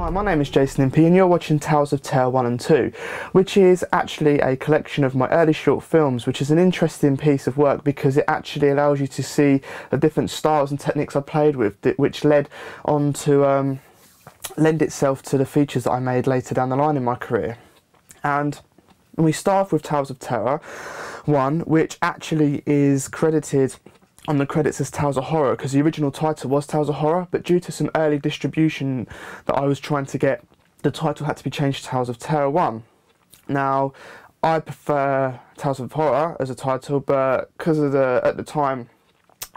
Hi, my name is Jason Impey and you're watching Tales of Terror 1 and 2, which is actually a collection of my early short films, which is an interesting piece of work because it actually allows you to see the different styles and techniques I played with, which led on to lend itself to the features that I made later down the line in my career. And we start off with Tales of Terror 1, which actually is credited on the credits as Tales of Horror, because the original title was Tales of Horror, but due to some early distribution that I was trying to get, the title had to be changed to Tales of Terror 1. Now, I prefer Tales of Horror as a title, but because of at the time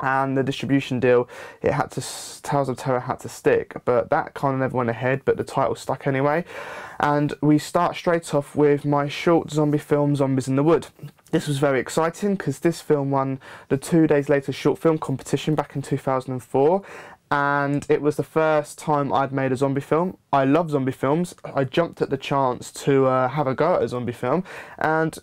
and the distribution deal, it had to, Tales of Terror had to stick, but that kind of never went ahead, but the title stuck anyway. And we start straight off with my short zombie film, Zombies in the Wood. This was very exciting because this film won the 2 days later short film competition back in 2004, and it was the first time I'd made a zombie film. I love zombie films. I jumped at the chance to have a go at a zombie film, and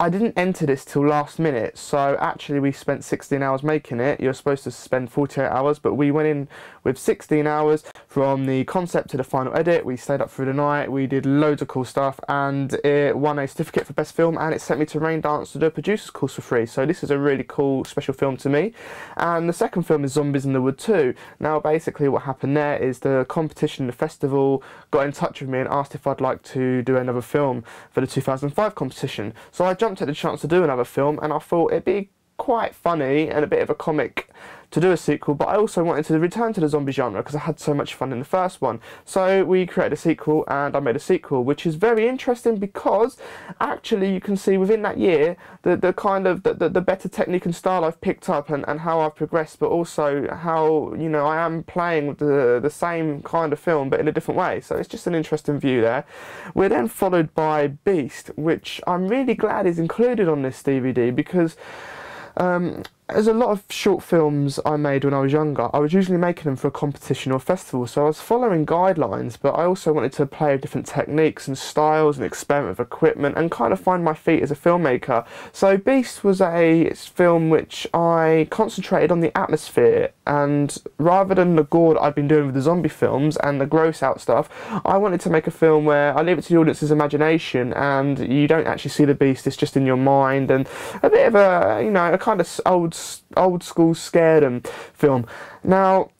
I didn't enter this till last minute, so actually we spent 16 hours making it. You're supposed to spend 48 hours, but we went in with 16 hours from the concept to the final edit. We stayed up through the night, we did loads of cool stuff, and it won a certificate for best film, and it sent me to Rain Dance to do a producer's course for free. So this is a really cool special film to me. And the second film is Zombies in the Wood 2. Now basically what happened there is the competition, the festival, got in touch with me and asked if I'd like to do another film for the 2005 competition. So I jumped at the chance to do another film, and I thought it'd be quite funny and a bit of a comic to do a sequel, but I also wanted to return to the zombie genre because I had so much fun in the first one. So we created a sequel, and I made a sequel, which is very interesting because actually you can see within that year the kind of the better technique and style I've picked up, and how I've progressed, but also how, you know, I am playing with the same kind of film but in a different way. So it's just an interesting view there. We're then followed by Beast, which I'm really glad is included on this DVD because there's a lot of short films I made when I was younger. I was usually making them for a competition or festival, so I was following guidelines, but I also wanted to play with different techniques and styles and experiment with equipment and kind of find my feet as a filmmaker. So Beast was a film which I concentrated on the atmosphere, and rather than the gore that I've been doing with the zombie films and the gross out stuff, I wanted to make a film where I leave it to the audience's imagination and you don't actually see the beast, it's just in your mind, and a bit of a, you know, a kind of old school scared film. Now,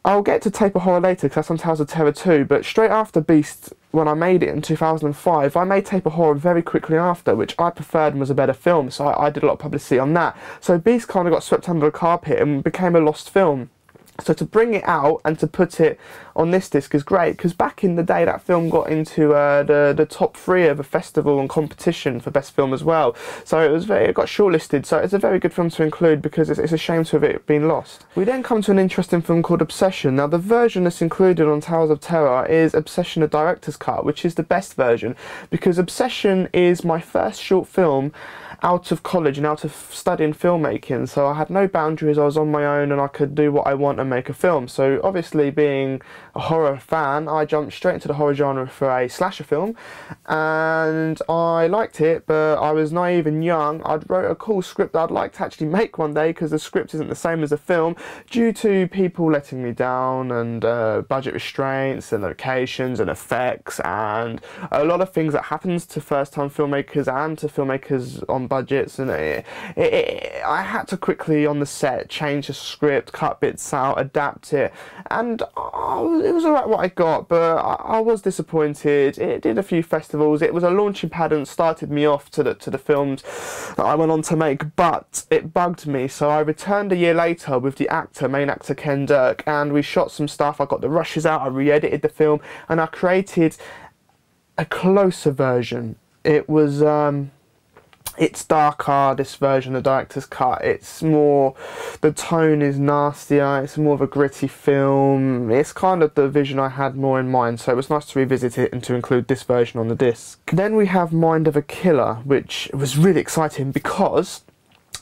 I'll get to Tape of Horror later because that's on Tales of Terror 2, but straight after Beast, when I made it in 2005, I made Tape of Horror very quickly after, which I preferred and was a better film, so I did a lot of publicity on that. So Beast kind of got swept under the carpet and became a lost film. So to bring it out and to put it on this disc is great, because back in the day that film got into the top 3 of a festival and competition for best film as well. So it got shortlisted, so it's a very good film to include because it's a shame to have it been lost. We then come to an interesting film called Obsession. Now the version that's included on Tales of Terror is Obsession, the director's cut, which is the best version, because Obsession is my first short film out of college and out of studying filmmaking, so I had no boundaries, I was on my own and I could do what I want and make a film. So obviously being a horror fan, I jumped straight into the horror genre for a slasher film, and I liked it, but I was naive and young. I'd wrote a cool script that I'd like to actually make one day because the script isn't the same as the film due to people letting me down and budget restraints and locations and effects and a lot of things that happens to first time filmmakers and to filmmakers on budgets, and I had to quickly on the set change the script, cut bits out, adapt it, and it was alright what I got, but I was disappointed. It did a few festivals, it was a launching pad and started me off to the films that I went on to make, but it bugged me, so I returned a year later with the main actor Ken Dirk, and we shot some stuff. I got the rushes out, I re-edited the film, and I created a closer version. It was it's darker, this version, the director's cut. It's more, the tone is nastier, it's more of a gritty film. It's kind of the vision I had more in mind, so it was nice to revisit it and to include this version on the disc. Then we have Mind of a Killer, which was really exciting because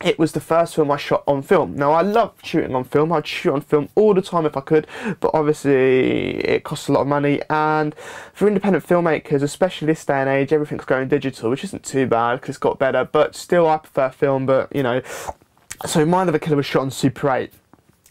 it was the first film I shot on film. Now I love shooting on film, I'd shoot on film all the time if I could, but obviously it costs a lot of money, and for independent filmmakers, especially this day and age, everything's going digital, which isn't too bad because it's got better, but still I prefer film. But you know, so Mind of a Killer was shot on Super 8.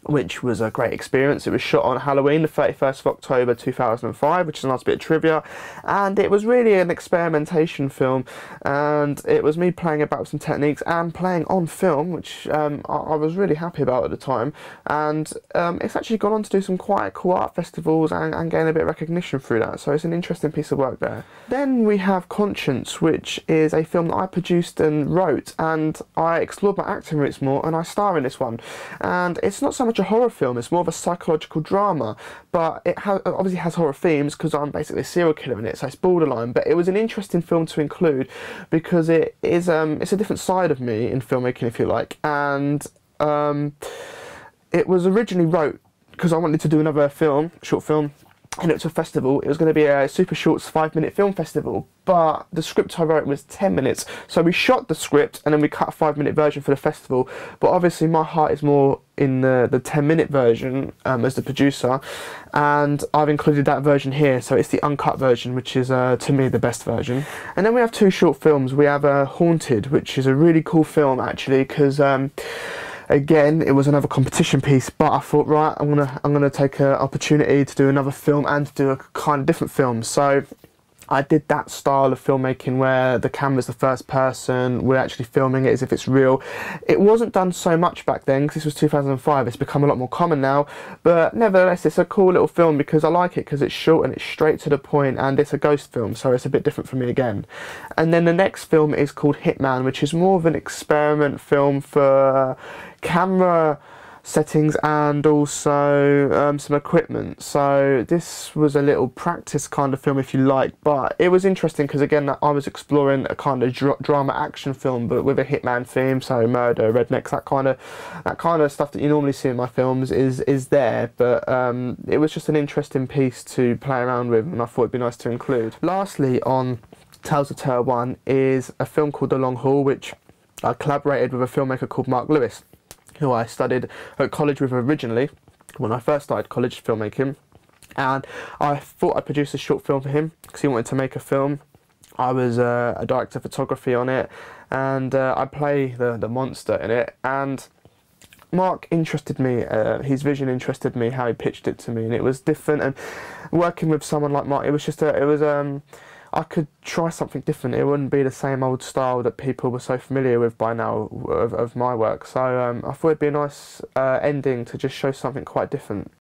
which was a great experience. It was shot on Halloween, the 31st of October 2005, which is a nice bit of trivia, and it was really an experimentation film, and it was me playing about with some techniques and playing on film, which I was really happy about at the time, and it's actually gone on to do some quite cool art festivals and gain a bit of recognition through that, so it's an interesting piece of work there. Then we have Conscience, which is a film that I produced and wrote, and I explored my acting roots more, and I star in this one, and it's not so much a horror film, it's more of a psychological drama, but it obviously has horror themes because I'm basically a serial killer in it, so it's borderline, but it was an interesting film to include because it is it's a different side of me in filmmaking, if you like, and it was originally wrote because I wanted to do another film, short film, and it was a festival. It was going to be a Super Shorts 5-minute film festival, but the script I wrote was 10 minutes, so we shot the script and then we cut a 5-minute version for the festival, but obviously my heart is more in the 10-minute version as the producer, and I've included that version here, so it's the uncut version, which is to me the best version. And then we have two short films. We have Haunted, which is a really cool film actually, because again, it was another competition piece, but I thought, right, I'm gonna take an opportunity to do another film and to do a kind of different film. So I did that style of filmmaking where the camera's the first person, we're actually filming it as if it's real. It wasn't done so much back then because this was 2005, it's become a lot more common now, but nevertheless it's a cool little film because I like it because it's short and it's straight to the point, and it's a ghost film, so it's a bit different for me again. And then the next film is called Hitman, which is more of an experiment film for camera settings and also some equipment, so this was a little practice kind of film if you like, but it was interesting because again I was exploring a kind of drama action film but with a Hitman theme, so murder, rednecks, that kind of stuff that you normally see in my films is there, but it was just an interesting piece to play around with and I thought it'd be nice to include. Lastly, on Tales of Terror 1 is a film called The Long Haul, which I collaborated with a filmmaker called Mark Lewis, who I studied at college with originally when I first started college filmmaking, and I thought I'd produce a short film for him because he wanted to make a film. I was a director of photography on it, and I play the monster in it, and Mark interested me, his vision interested me, how he pitched it to me, and it was different, and working with someone like Mark, it was just I could try something different. It wouldn't be the same old style that people were so familiar with by now of my work. So I thought it'd be a nice ending to just show something quite different.